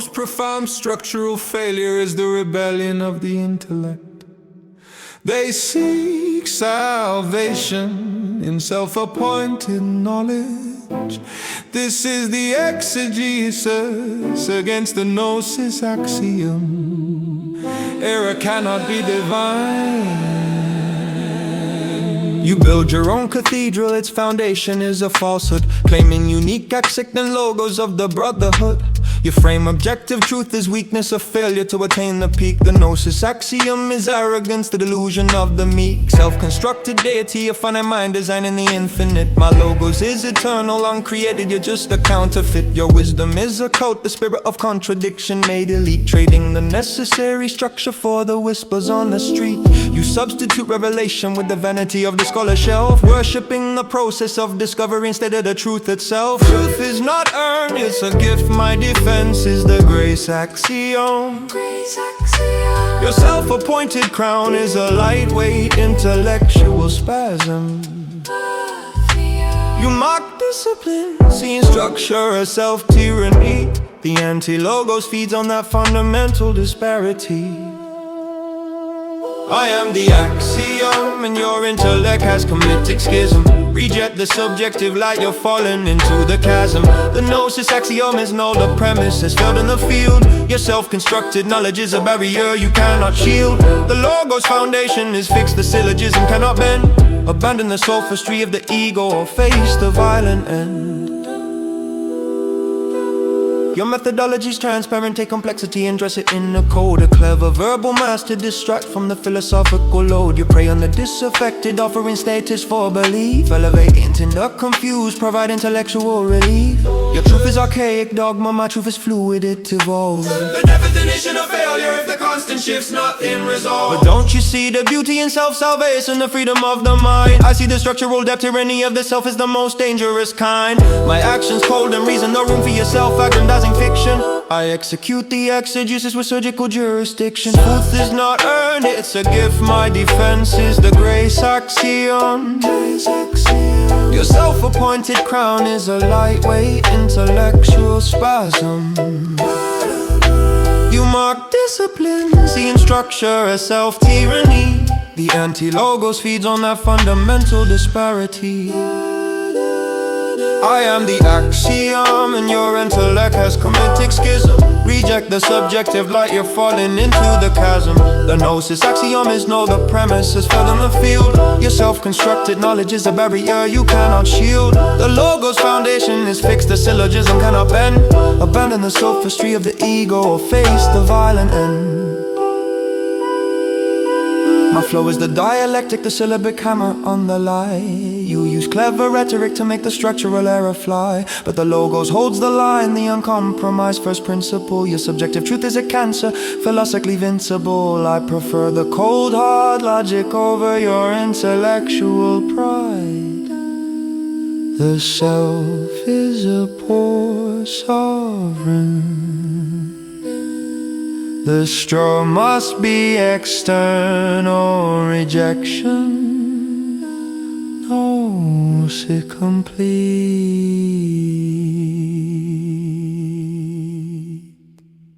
most profound structural failure is the rebellion of the intellect. They seek salvation in self-appointed knowledge. This is the exegesis against the Gnosis-Axiom. Error cannot be divine. You build your own cathedral, its foundation is a falsehood, claiming unique exect and logos of the brotherhood. You frame objective truth as weakness, a failure to attain the peak. The Gnosis-Axiom is arrogance, the delusion of the meek. Self-constructed deity, a finite mind designing the infinite. My logos is eternal, uncreated, you're just a counterfeit. Your wisdom is a cult, the spirit of contradiction made elite, trading the necessary structure for the whispers on the street. You substitute revelation with the vanity of the scholar shelf, worshipping the process of discovery instead of the truth itself. Truth is not earned, it's a gift. My defense is the grace axiom. Your self-appointed crown is a lightweight intellectual spasm. You mock discipline, seeing structure as self-tyranny. The anti-logos feeds on that fundamental disparity. I am the axiom, and your intellect has committed schism. Reject the subjective light, you're falling into the chasm. The Gnosis-Axiom is null, the premise has failed in the field. Your self-constructed knowledge is a barrier you cannot shield. The logos foundation is fixed, the syllogism cannot bend. Abandon the sophistry of the ego or face the violent end. Your methodology's transparent, take complexity and dress it in a code. A clever verbal master distract from the philosophical load. You prey on the disaffected, offering status for belief. Elevate the intellect confused, provide intellectual relief. Your truth is archaic dogma, my truth is fluid, it evolves. The definition of failure if the constant shift's not in resolve. But don't you see the beauty in self-salvation, the freedom of the mind? I see the structural depth, tyranny of the self is the most dangerous kind. My actions cold and reason, no room for yourself, aggrandizing fiction. I execute the exegesis with surgical jurisdiction. Truth is not earned, it's a gift. My defense is the grace axiom. Your self-appointed crown is a lightweight intellectual spasm. You mark discipline, seeing structure as self-tyranny. The anti-logos feeds on that fundamental disparity. I am the axiom, and your intellect has committed schism. Reject the subjective light, you're falling into the chasm. The Gnosis-Axiom is null, the premise has failed in the field. Your self-constructed knowledge is a barrier you cannot shield. The logos foundation is fixed, the syllogism cannot bend. Abandon the sophistry of the ego or face the violent end. My flow is the dialectic, the syllabic hammer on the lie. You use clever rhetoric to make the structural error fly, but the logos holds the line, the uncompromised first principle. Your subjective truth is a cancer, philosophically invincible. I prefer the cold hard logic over your intellectual pride. The self is a poor sovereign. The straw must be external rejection, no, c'est complete.